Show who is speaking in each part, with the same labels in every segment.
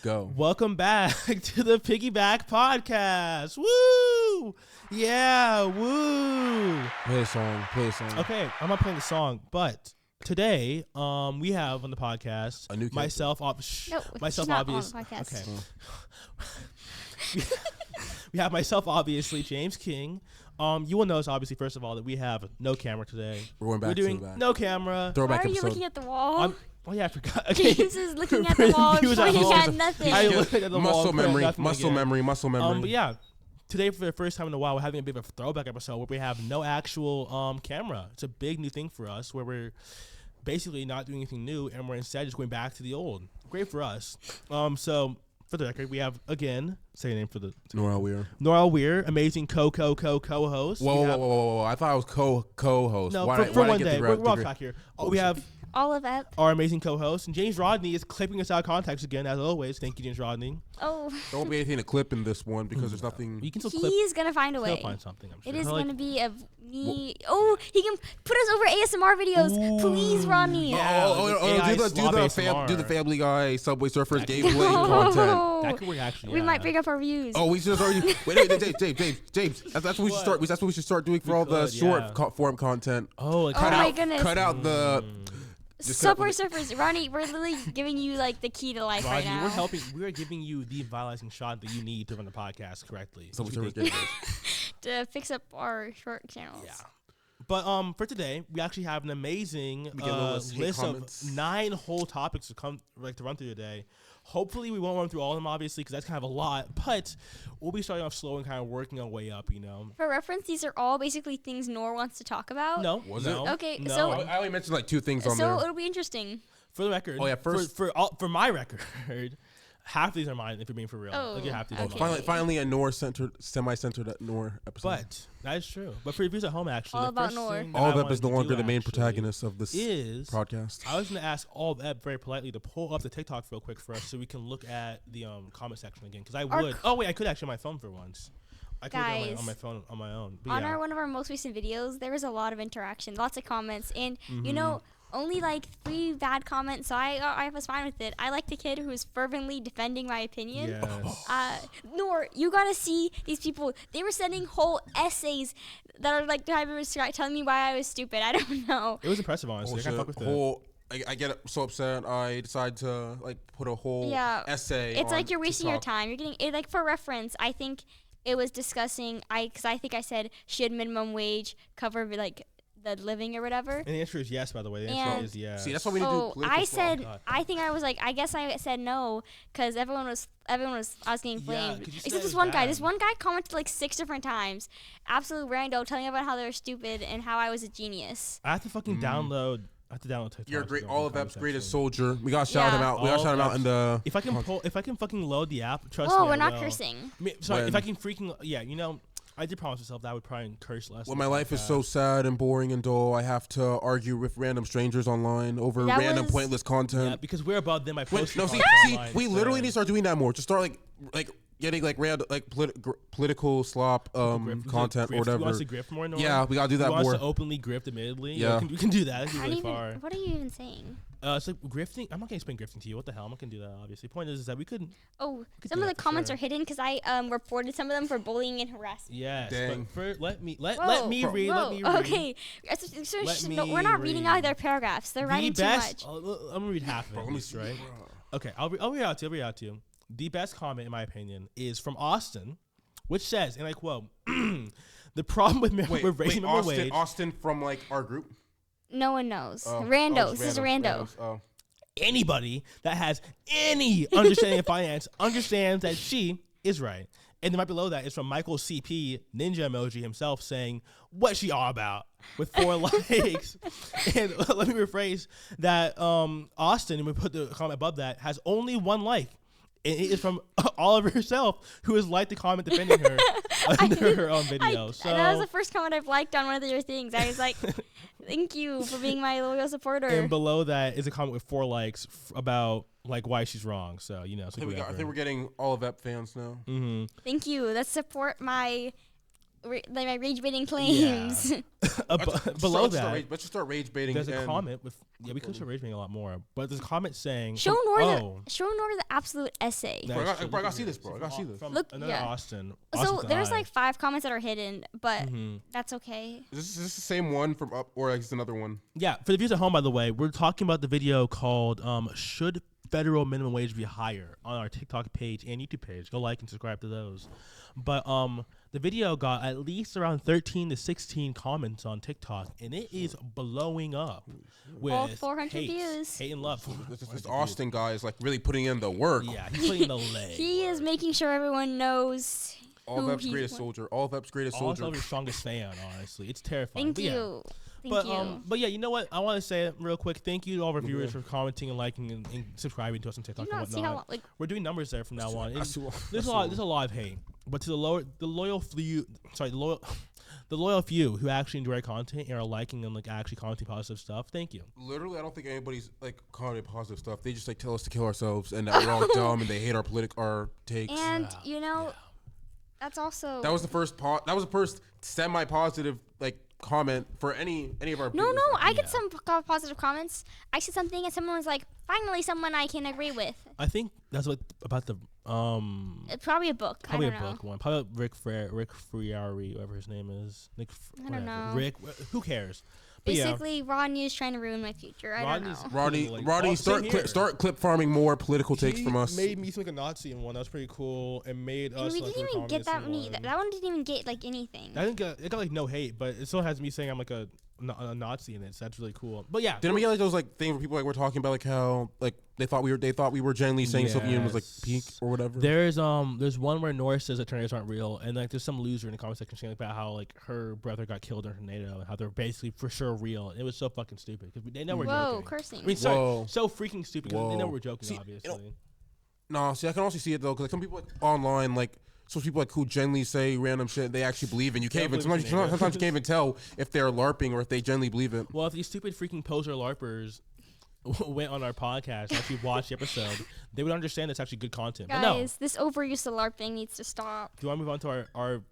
Speaker 1: go.
Speaker 2: Welcome back to the Piggybackpodcast. Woo! Yeah, woo!
Speaker 1: Play a song.
Speaker 2: Okay, I'm not playing the song, but today, we have on the podcast
Speaker 1: a new
Speaker 2: myself. Myself, obvious. Okay. We have myself, obviously, James King. You will notice, obviously, first of all, that we have no camera today.
Speaker 1: We're doing
Speaker 2: no camera.
Speaker 1: Throwback
Speaker 3: Why are you
Speaker 1: episode.
Speaker 3: looking at the wall?
Speaker 2: Oh yeah, I forgot. Okay.
Speaker 3: James is looking at the wall before he had nothing.
Speaker 2: I looked at the
Speaker 1: muscle
Speaker 2: wall,
Speaker 1: memory.
Speaker 2: But yeah, today for the first time in a while, we're having a bit of a throwback episode where we have no actual camera. It's a big new thing for us, where we're basically not doing anything new, and we're instead just going back to the old. Great for us. So for the record, we have again, say your name for the
Speaker 1: Norah Weir,
Speaker 2: amazing co-host.
Speaker 1: Whoa! I thought I was co-host.
Speaker 2: No,
Speaker 1: why
Speaker 2: for one
Speaker 1: I get
Speaker 2: day.
Speaker 1: the
Speaker 2: We're off track here. We have
Speaker 3: all of that.
Speaker 2: our amazing co-host, and James Rodney is clipping us out of context again, as always. Thank you, James Rodney.
Speaker 3: Oh.
Speaker 1: There won't be anything to clip in this one because there's nothing.
Speaker 2: You can still clip.
Speaker 3: He's gonna find a way.
Speaker 2: He'll find something, I'm sure.
Speaker 3: It is gonna be of me. Oh, he can put us over ASMR videos.
Speaker 2: Ooh,
Speaker 3: Please, Rodney.
Speaker 2: yeah.
Speaker 1: Do the Family Guy Subway Surfers gameplay content.
Speaker 2: That could work, actually.
Speaker 3: We might bring up our views.
Speaker 1: Oh, we should already. Wait, James. That's what we should start. That's what we should start doing for all the short form content.
Speaker 2: Oh,
Speaker 3: my goodness.
Speaker 1: Cut out the.
Speaker 3: Subway Surfers, Ronnie, we're literally giving you like the key to life right now.
Speaker 2: We are giving you the vitalizing shot that you need to run the podcast correctly.
Speaker 3: To fix up our short channels.
Speaker 2: Yeah. But for today, we actually have an amazing list of 9 whole topics to run through today. Hopefully, we won't run through all of them, obviously, because that's kind of a lot. But we'll be starting off slow and kind of working our way up,
Speaker 3: For reference, these are all basically things Nor wants to talk about.
Speaker 2: No.
Speaker 1: Was it?
Speaker 3: Okay,
Speaker 2: no.
Speaker 3: so
Speaker 1: I only mentioned like 2 things on there.
Speaker 3: So it'll be interesting.
Speaker 2: For the record.
Speaker 1: Oh yeah, first
Speaker 2: for my record. Half of these are mine, if you're being for real.
Speaker 3: Oh,
Speaker 2: half of these
Speaker 3: okay.
Speaker 2: are mine.
Speaker 1: Finally a semi-centered Nor episode.
Speaker 2: But that is true. But for you at home, actually,
Speaker 3: all about Nor.
Speaker 1: All of Ep is no longer the main protagonist of this podcast.
Speaker 2: I was going to ask all of Ep very politely to pull up the TikTok real quick for us so we can look at the comment section again. Because I would. Oh, wait, I could actually on my phone for once. I could do on my phone on my own. But
Speaker 3: one of our most recent videos, there was a lot of interaction, lots of comments, and only like 3 bad comments, so I was fine with it. I like the kid who's fervently defending my opinion.
Speaker 2: Yes.
Speaker 3: Nor, you gotta see these people. They were sending whole essays that are like telling me why I was stupid. I don't know.
Speaker 2: It was impressive, honestly. I fuck with
Speaker 1: I get so upset. I decide to put a whole essay.
Speaker 3: It's like you're wasting your
Speaker 1: TikTok.
Speaker 3: time. You're getting it. Like for reference, I think it was discussing. Because I think I said should minimum wage cover the living or whatever.
Speaker 2: And the answer is yes, by the way. The answer is yes.
Speaker 1: See, that's what we need to do.
Speaker 3: I said, I guess I said no because everyone was asking flamed. Except this one guy. This one guy commented like 6 different times. Absolute rando, telling me about how they were stupid and how I was a genius.
Speaker 2: I have to fucking download. I have to download TikTok.
Speaker 1: You're great. All of Ep's greatest soldier. We gotta shout him out. We gotta shout him out in the.
Speaker 2: If I can fucking load the app, trust me.
Speaker 3: Oh, we're not cursing.
Speaker 2: Sorry, if I can freaking I did promise myself that I would probably curse less.
Speaker 1: When my life is so sad and boring and dull, I have to argue with random strangers online over random pointless content.
Speaker 2: Yeah, because we're above them by posting
Speaker 1: online. We literally need to start doing that more. Just start like getting like random political slop content or whatever.
Speaker 2: You want us to grift more?
Speaker 1: Yeah, we gotta do that more.
Speaker 2: You want us to openly grift, admittedly?
Speaker 1: Yeah,
Speaker 2: we can do that. Really far.
Speaker 3: What are you even saying?
Speaker 2: It's like grifting. I'm not gonna explain grifting to you. What the hell? I'm not gonna do that. Obviously, point is that we could.
Speaker 3: Oh, some of the comments are hidden because I reported some of them for bullying and harassment.
Speaker 2: Yes.
Speaker 1: Dang.
Speaker 2: But let me read.
Speaker 3: Okay. We're not reading out their paragraphs. They're writing too much.
Speaker 2: I'm gonna read half of it. Let me see. Right. Okay. I'll read out to you. The best comment, in my opinion, is from Austin, which says, and I quote, "The problem with raising minimum wage."
Speaker 1: Austin from like our group.
Speaker 3: No one knows. This is rando.
Speaker 1: Oh.
Speaker 2: Anybody that has any understanding of finance understands that she is right. And then right below that is from Michael CP, ninja emoji himself, saying, "What's she all about?" with 4 likes. And let me rephrase that. Austin, and we put the comment above that, has only 1 like. And it is from Oliver herself, who has liked the comment defending her under her own video.
Speaker 3: That was the first comment I've liked on one of your things. I was like, thank you for being my loyal supporter.
Speaker 2: And below that is a comment with 4 likes about why she's wrong. So, So
Speaker 1: I think we're getting all of Ep fans now.
Speaker 2: Mm-hmm.
Speaker 3: Thank you. Let's support my my rage baiting claims.
Speaker 2: Yeah. Below that,
Speaker 1: let's just start rage baiting.
Speaker 2: There's a comment with we could start rage baiting a lot more, but there's a comment saying
Speaker 3: show Nora the absolute essay.
Speaker 1: Bro, I gotta see this, bro. I gotta see this.
Speaker 2: Look, Austin.
Speaker 3: So there's like 5 comments that are hidden, but that's okay.
Speaker 1: Is this the same one from up, or like it's another one?
Speaker 2: Yeah, for the viewers at home, by the way, we're talking about the video called "Should Federal Minimum Wage Be Higher" on our TikTok page and YouTube page. Go like and subscribe to those. But the video got at least around 13 to 16 comments on TikTok, and it is blowing up with
Speaker 3: all 400 views.
Speaker 2: Hate and love.
Speaker 1: This Austin guy is like really putting in the work.
Speaker 2: Yeah, he's putting in the leg.
Speaker 3: He is making sure everyone knows.
Speaker 1: All of Ep's greatest soldier. All of Ep's greatest soldier.
Speaker 2: All of your strongest fan, honestly. It's terrifying.
Speaker 3: Thank you.
Speaker 2: But yeah, you know what? I want to say it real quick. Thank you to all of our viewers for commenting and liking and subscribing to us on TikTok and whatnot. We're doing numbers there from now on. There's a lot of hate, but to the loyal few who actually enjoy our content and are liking and like actually commenting positive stuff. Thank you.
Speaker 1: Literally, I don't think anybody's like commenting positive stuff. They just like tell us to kill ourselves and that we're all dumb and they hate our takes.
Speaker 3: And you know, that's also
Speaker 1: that was the first semi-positive like comment for any of our
Speaker 3: No, I get some positive comments. I said something and someone was like, finally someone I can agree with.
Speaker 2: I think that's what about the
Speaker 3: probably a book.
Speaker 2: Probably a book one. Probably Rick Friari, whoever his name is.
Speaker 3: I don't know.
Speaker 2: Rick, who cares?
Speaker 3: Basically, Rodney is trying to ruin my future. I don't know.
Speaker 1: Rodney, start clip farming more political takes from us.
Speaker 2: Made me seem like a Nazi in one. That was pretty cool. And made us.
Speaker 3: We didn't even get that many. That one didn't even get like anything.
Speaker 2: It got like no hate, but it still has me saying I'm like a Nazi in it. So that's really cool. But yeah,
Speaker 1: didn't we get like those like things where people like were talking about like how like they thought we were genuinely saying Soviet Union was like peak or whatever.
Speaker 2: There's one where Norris says that tornadoes aren't real, and like there's some loser in the comment section saying about how like her brother got killed in a tornado and how they're basically for sure real. It was so fucking stupid because they know we're joking.
Speaker 3: Whoa, cursing.
Speaker 2: I mean, sorry, so freaking stupid because they know we're joking. Obviously.
Speaker 1: See, I can also see it though because like some people like, online like. So people like who genuinely say random shit they actually believe in. You can't even sometimes you can't even tell if they're LARPing or if they genuinely believe it.
Speaker 2: Well, if these stupid freaking poser LARPers went on our podcast and actually watched the episode, they would understand it's actually good content.
Speaker 3: Guys, this overuse of LARPing needs to stop.
Speaker 2: Do you want to move on to our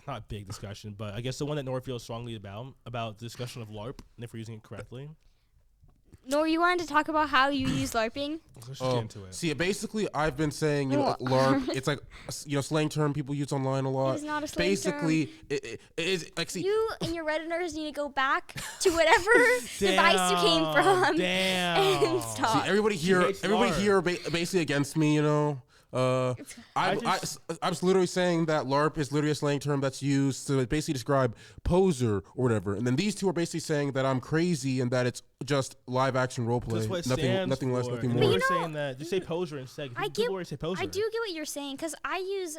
Speaker 2: not big discussion, but I guess the one that Nora feels strongly about the discussion of LARP and if we're using it correctly?
Speaker 3: Nor, you wanted to talk about how you use LARPing?
Speaker 2: Let's get into it.
Speaker 1: See, basically, I've been saying, LARP, it's like, slang term people use online a lot.
Speaker 3: It's not a slang
Speaker 1: basically,
Speaker 3: term.
Speaker 1: It is, like, see.
Speaker 3: You and your Redditors need to go back to whatever device you came from. And stop.
Speaker 1: See, everybody here basically against me, I'm literally saying that LARP is literally a slang term that's used to basically describe poser or whatever. And then these two are basically saying that I'm crazy and that it's just live action roleplay. Nothing less, nothing more.
Speaker 2: But you're saying that. Just say poser instead.
Speaker 3: I do get what you're saying because I use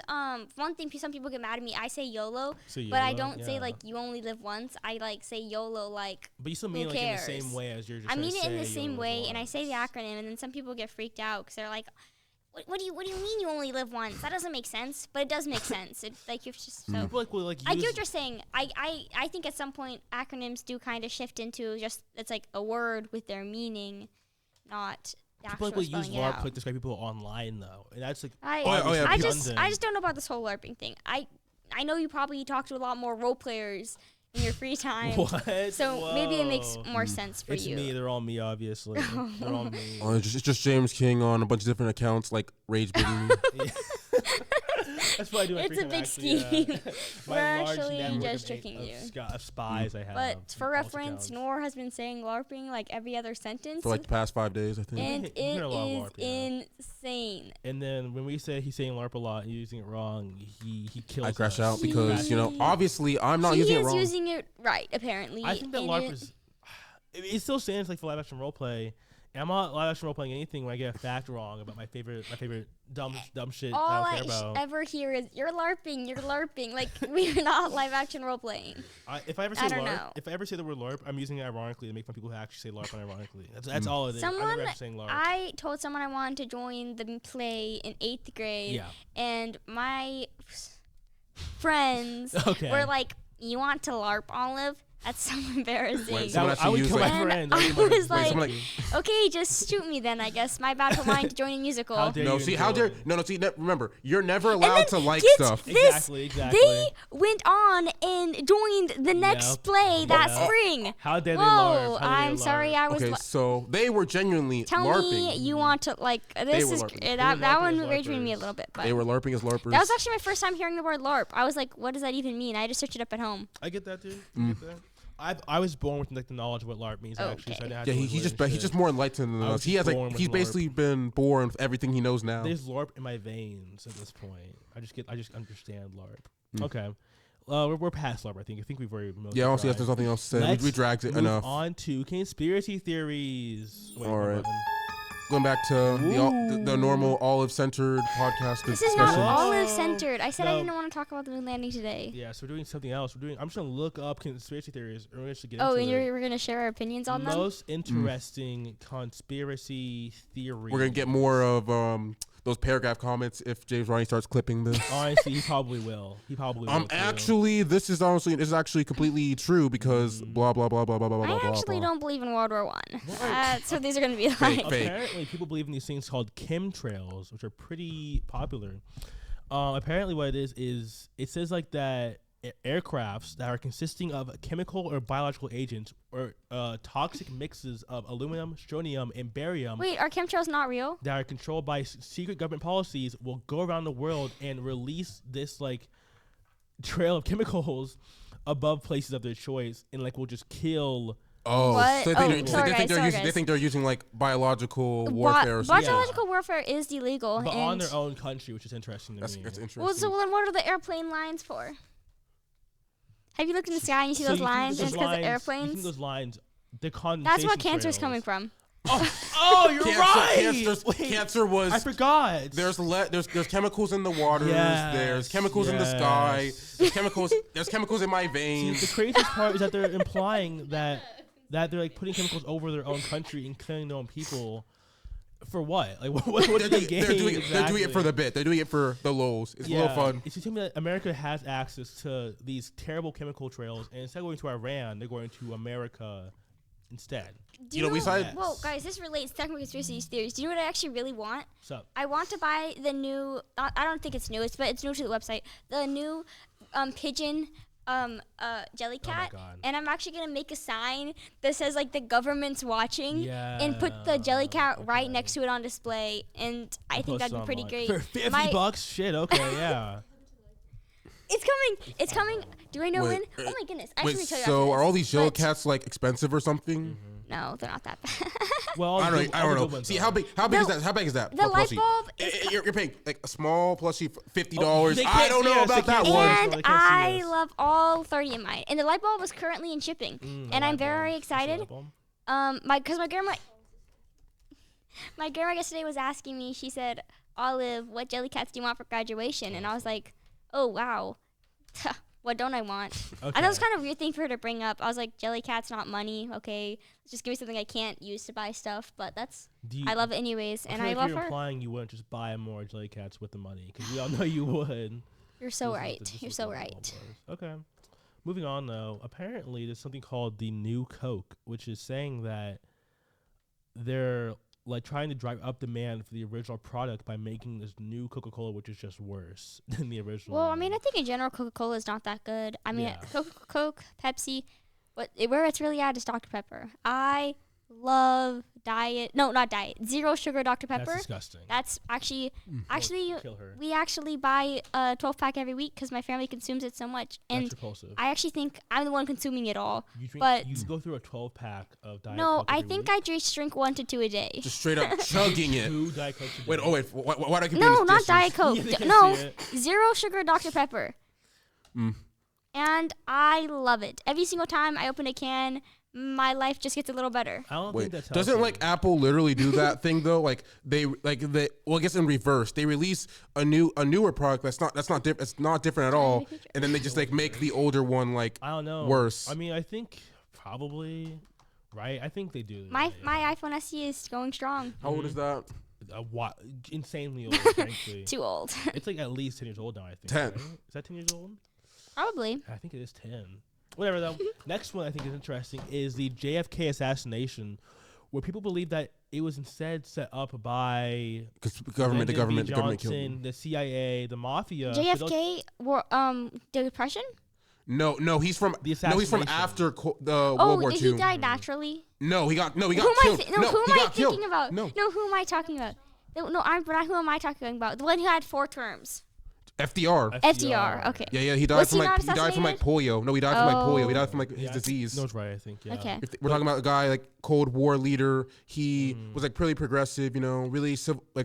Speaker 3: one thing. Some people get mad at me. I say YOLO, but I don't say like you only live once. I like say YOLO like.
Speaker 2: But you still mean like in the same way as you're just.
Speaker 3: I mean it in the same way, and I say the acronym, and then some people get freaked out because they're like. What do you mean you only live once? That doesn't make sense, but it does make sense. It's like you're just so. I get what you're saying. I think at some point acronyms do kind of shift into just it's like a word with their meaning, not the actual spelling it out. People use LARP to describe
Speaker 2: people online though, and that's like.
Speaker 3: I just don't know about this whole LARPing thing. I know you probably talk to a lot more role players in your free time.
Speaker 2: What?
Speaker 3: So maybe it makes more sense for you.
Speaker 2: It's me. They're all me, obviously. They're all me.
Speaker 1: It's just James King on a bunch of different accounts, like Rage Baiting.
Speaker 2: That's what I do.
Speaker 3: It's a big scheme. We're actually just tricking you.
Speaker 2: Of spies I have.
Speaker 3: But for reference, Nor has been saying LARPing like every other sentence.
Speaker 1: For like the past 5 days, I think.
Speaker 3: And it is insane.
Speaker 2: And then when we say he's saying LARP a lot and using it wrong, he kills us.
Speaker 1: I crash out because, obviously I'm not using it wrong.
Speaker 3: He is using it right, apparently.
Speaker 2: I think that LARP is... It still stands like for live action roleplay. And I'm not live action role playing anything when I get a fact wrong about my favorite dumb shit.
Speaker 3: All
Speaker 2: I don't care about.
Speaker 3: Ever hear is you're LARPing. Like we're not live action role playing.
Speaker 2: If I ever say LARP, if I ever say the word LARP, I'm using it ironically to make fun of people who actually say LARP unironically. That's all it is. I'm never saying LARP.
Speaker 3: I told someone I wanted to join the play in 8th grade.
Speaker 2: Yeah.
Speaker 3: And my friends were like, "You want to LARP, Olive? That's so embarrassing.
Speaker 1: Wait,
Speaker 2: I would kill my friend.
Speaker 3: I was like,
Speaker 1: like,
Speaker 3: okay, just shoot me then. I guess my bad for wanting to join a musical.
Speaker 2: How dare
Speaker 1: remember, you're never allowed to like
Speaker 3: get
Speaker 1: stuff.
Speaker 3: This,
Speaker 2: Exactly.
Speaker 3: They went on and joined the next play that spring.
Speaker 2: How dare they
Speaker 3: Whoa,
Speaker 2: LARP?
Speaker 3: I'm sorry, I was.
Speaker 1: Okay, so they were genuinely
Speaker 3: Tell
Speaker 1: LARPing.
Speaker 3: me you want to like this
Speaker 1: were
Speaker 3: is
Speaker 1: LARPing.
Speaker 3: that one rage me a little bit. But
Speaker 1: They were LARPing as LARPers.
Speaker 3: that was actually my first time hearing the word LARP. I was like, what does that even mean? I had to search it up at home.
Speaker 2: I get that too. I was born with like the knowledge of what LARP means actually. So I didn't have to
Speaker 1: he's just more enlightened than us. He's basically been born with everything he knows now.
Speaker 2: There's LARP in my veins at this point. I just understand LARP. Okay. We're past LARP, I think. I think we've already.
Speaker 1: Yeah, honestly, there's nothing else to say. We dragged it enough.
Speaker 2: On to conspiracy theories.
Speaker 1: All right. Going back to the normal olive-centered podcast
Speaker 3: This
Speaker 1: discussion.
Speaker 3: is not olive-centered. I said I didn't want to talk about the moon landing today.
Speaker 2: Yeah, so we're doing something else. I'm just gonna look up conspiracy theories. We're going to get into
Speaker 3: we're gonna share our opinions on them.
Speaker 2: Most interesting conspiracy theories.
Speaker 1: We're gonna get more of those paragraph comments if James Ronnie starts clipping this.
Speaker 2: Honestly, he probably will.
Speaker 1: Actually, this is actually completely true because blah blah blah blah blah blah blah.
Speaker 3: I actually don't believe in World War One. So these are gonna be like.
Speaker 2: Apparently, people believe in these things called chemtrails, which are pretty popular. Apparently, what it is it says like that aircrafts that are consisting of chemical or biological agents or toxic mixes of aluminum, strontium, and barium.
Speaker 3: Wait, are chemtrails not real?
Speaker 2: That are controlled by secret government policies will go around the world and release this like trail of chemicals above places of their choice, and like will just kill.
Speaker 1: Oh,
Speaker 3: what?
Speaker 1: so they think they're using like biological warfare. Or something.
Speaker 3: Biological warfare is illegal,
Speaker 2: but on their own country, which is interesting to me.
Speaker 1: That's interesting.
Speaker 3: Well, so then what are the airplane lines for? Have you looked in the sky and you see those lines? And it's because of airplanes.
Speaker 2: You think those lines, the condensation.
Speaker 3: That's what cancer is coming from.
Speaker 2: Oh, you're right.
Speaker 1: Cancer was.
Speaker 2: I forgot.
Speaker 1: There's chemicals in the waters.
Speaker 2: Yes,
Speaker 1: There's chemicals in the sky. There's chemicals in my veins.
Speaker 2: See, the craziest part is that they're implying that they're like putting chemicals over their own country and killing their own people. For what? Like, what do they gain?
Speaker 1: They're doing it for the bit. They're doing it for the lols. It's a little fun.
Speaker 2: It's telling me that America has access to these terrible chemical trails, and instead of going to Iran, they're going to America instead.
Speaker 3: Well, guys, this relates to technical conspiracy theories. Do you know what I actually really want?
Speaker 2: What's up?
Speaker 3: I want to buy the new. I don't think it's new. But it's new to the website. The new pigeon. Jelly cat, and I'm actually gonna make a sign that says like the government's watching, and put the jelly cat right next to it on display, and I think that'd be pretty great.
Speaker 2: For $50? Shit, okay, yeah.
Speaker 3: It's coming. Do I know when? Oh my goodness!
Speaker 1: So are all these jelly cats like expensive or something?
Speaker 3: No, they're not that bad.
Speaker 2: Well,
Speaker 1: I don't know. See how big is that? How big is that?
Speaker 3: The light bulb.
Speaker 1: You're paying like a small plushie $50. I don't know about that one.
Speaker 3: And I love all 30 of mine. And the light bulb is currently in shipping, and I'm very excited. Because my grandma yesterday was asking me. She said, "Olive, what jelly cats do you want for graduation?" And I was like, "Oh wow." What don't I want?
Speaker 2: Okay.
Speaker 3: I know it's kind of a weird thing for her to bring up. I was like, jelly cat's not money, okay? Just give me something I can't use to buy stuff, but I love it anyways, and I love her.
Speaker 2: You're implying you wouldn't just buy more jelly cats with the money, because we all know you would.
Speaker 3: You're so right. You're so right.
Speaker 2: Okay. Moving on, though. Apparently, there's something called the new Coke, which is saying that they're like trying to drive up demand for the original product by making this new Coca-Cola, which is just worse than the original.
Speaker 3: Well, I mean, I think in general Coca-Cola is not that good. I mean, Coke, Pepsi, where it's really at is Dr. Pepper. I love zero sugar Dr. Pepper.
Speaker 2: That's disgusting.
Speaker 3: That's actually we actually buy a 12-pack every week because my family consumes it so much, and
Speaker 2: that's repulsive.
Speaker 3: I actually think I'm the one consuming it all.
Speaker 2: You go through a 12-pack of Diet Coke.
Speaker 3: No, I think I just drink 1 to 2 a day.
Speaker 1: Just straight up chugging it.
Speaker 2: 2 Diet Cokes a day.
Speaker 1: Wait. Why do I keep
Speaker 3: No, not Diet Coke. No, zero sugar Dr. Pepper. And I love it. Every single time I open a can, my life just gets a little better.
Speaker 2: I don't think that's
Speaker 1: doesn't like Apple literally do that thing though? Like they well, I guess in reverse. They release a newer product that's not different at all, and then they just like make the older one like
Speaker 2: I don't know
Speaker 1: worse.
Speaker 2: I mean, I think probably right. I think they do.
Speaker 3: My iPhone SE is going strong.
Speaker 1: How old is that?
Speaker 2: Insanely old, frankly.
Speaker 3: Too old.
Speaker 2: It's like at least 10 years old now. I think.
Speaker 1: 10.
Speaker 2: Right? Is that 10 years old?
Speaker 3: Probably.
Speaker 2: I think it is 10. Whatever though. Next one I think is interesting is the JFK assassination, where people believe that it was instead set up by
Speaker 1: the government killed him.
Speaker 2: The CIA, the mafia.
Speaker 3: JFK the Depression?
Speaker 1: No, he's from after the World War II.
Speaker 3: He died naturally?
Speaker 1: No, he got killed.
Speaker 3: Who am I thinking about?
Speaker 1: No,
Speaker 3: who am I talking about? Who am I talking about? The one who had 4 terms.
Speaker 1: FDR.
Speaker 3: Okay.
Speaker 1: Yeah. He died from polio. No, he died from polio. He died from his disease.
Speaker 2: That's right. I think. Yeah.
Speaker 3: Okay.
Speaker 1: We're talking about a guy like Cold War leader. He was like pretty progressive. Really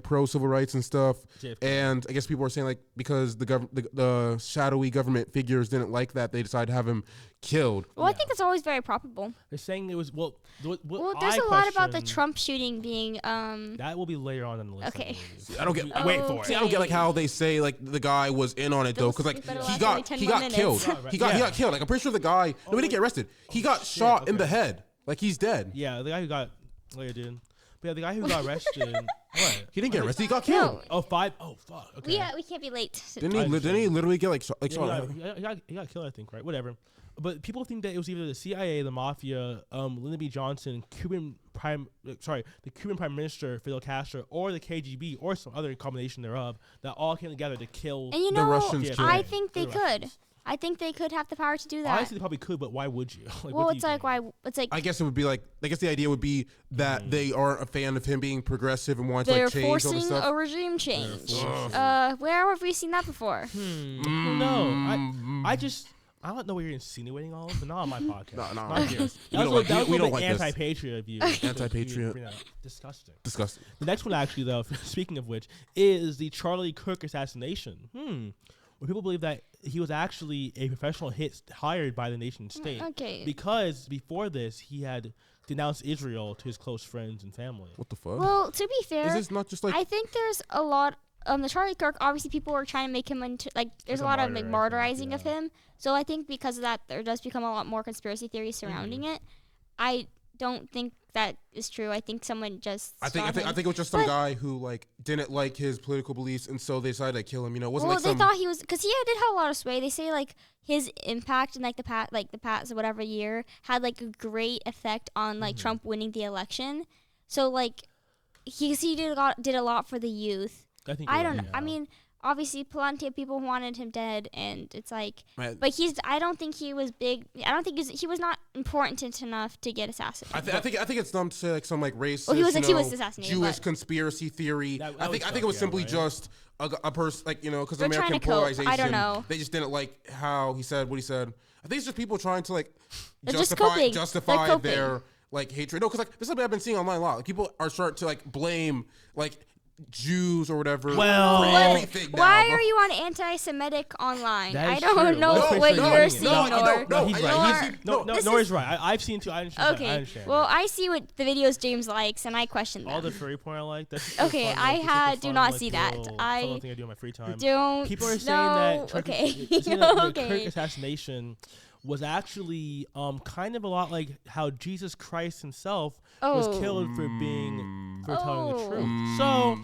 Speaker 1: pro civil rights and stuff. JFK. And I guess people were saying like because the shadowy government figures didn't like that, they decided to have him killed.
Speaker 3: Well, I think it's always very probable.
Speaker 2: They're saying it was
Speaker 3: there's a lot about the Trump shooting being
Speaker 2: that will be later on in the list.
Speaker 3: Okay.
Speaker 1: I don't get.
Speaker 2: Wait for it.
Speaker 1: See, I don't get like how they say like the guy was in on it though, because like he got killed. He got killed. Like I'm pretty sure the guy. No, he didn't get arrested. He got shot in the head. Like he's dead.
Speaker 2: Yeah, the guy who got dude. But yeah, the guy who got arrested. What?
Speaker 1: He didn't get arrested. He got killed.
Speaker 3: No.
Speaker 2: 5. Oh fuck. Okay.
Speaker 3: We can't be late.
Speaker 1: Didn't he literally get shot?
Speaker 2: He got killed, I think, right? Whatever. But people think that it was either the CIA, the mafia, Lyndon B. Johnson, the Cuban Prime Minister Fidel Castro, or the KGB, or some other combination thereof, that all came together to kill.
Speaker 3: And
Speaker 1: the Russians.
Speaker 3: I think they could. I think they could have the power to do that.
Speaker 2: Honestly, they probably could, but why would you?
Speaker 3: I
Speaker 1: guess it would be like. I guess the idea would be that they aren't a fan of him being progressive and want to like change all this stuff.
Speaker 3: They're forcing a regime change. Where have we seen that before?
Speaker 2: No, I don't know what you're insinuating all of, but not on my podcast.
Speaker 1: No.
Speaker 2: We don't
Speaker 1: like
Speaker 2: anti-patriot of you.
Speaker 1: Anti-patriot.
Speaker 2: Disgusting.
Speaker 1: The
Speaker 2: next one, actually, though, speaking of which, is the Charlie Kirk assassination. Where people believe that he was actually a professional hit hired by the nation state.
Speaker 3: Okay.
Speaker 2: Because before this, he had denounced Israel to his close friends and family.
Speaker 1: What the fuck?
Speaker 3: Well, to be fair,
Speaker 1: is this not just like?
Speaker 3: I think there's a lot. The Charlie Kirk, obviously, people were trying to make him into there's a lot of martyrizing of him. So I think because of that, there does become a lot more conspiracy theories surrounding it. I don't think that is true. I think someone just.
Speaker 1: I think it was just some guy who like didn't like his political beliefs, and so they decided to kill him. It wasn't
Speaker 3: they thought he was because he did have a lot of sway. They say like his impact in the past whatever year had like a great effect on like Trump winning the election. So like he did a lot for the youth. I don't know. I mean, obviously, plenty of people wanted him dead, and it's like, but I don't think he was big. I don't think he was not important enough to get assassinated.
Speaker 1: I think it's dumb to say like some like racist,
Speaker 3: he was assassinated,
Speaker 1: Jewish conspiracy theory. I think it was simply just a person because American polarization.
Speaker 3: I don't know.
Speaker 1: They just didn't like how he said what he said. I think it's just people trying to like justify their like hatred. No, because like this is something I've been seeing online a lot. Like, people are starting to like blame like Jews or whatever.
Speaker 2: Well,
Speaker 3: why are you on anti-Semitic online? I don't know what you're seeing.
Speaker 2: No, he's right. He's right. I've seen too. I understand.
Speaker 3: Okay. Well, I see what the videos James likes, and I question them.
Speaker 2: All the furry porn I like.
Speaker 3: Okay, I do not see that.
Speaker 2: I don't think I do in my free time.
Speaker 3: Don't.
Speaker 2: People are saying that. The Kirk assassination was actually kind of a lot like how Jesus Christ himself was killed for telling the truth. So,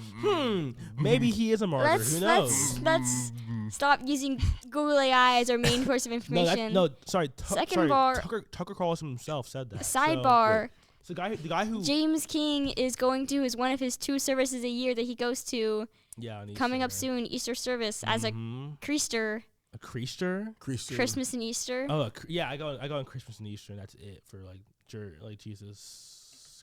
Speaker 2: maybe he is a martyr. Who knows?
Speaker 3: Let's stop using Google AIs or main course of information.
Speaker 2: Tucker Carlson himself said that.
Speaker 3: Sidebar.
Speaker 2: So the guy who
Speaker 3: James King is going to is one of his 2 services a year that he goes to.
Speaker 2: Yeah,
Speaker 3: coming up soon, Easter service as a creaster.
Speaker 2: A creaster?
Speaker 3: Christmas and Easter.
Speaker 2: Oh, yeah. I go on Christmas and Easter, and that's it for like Jesus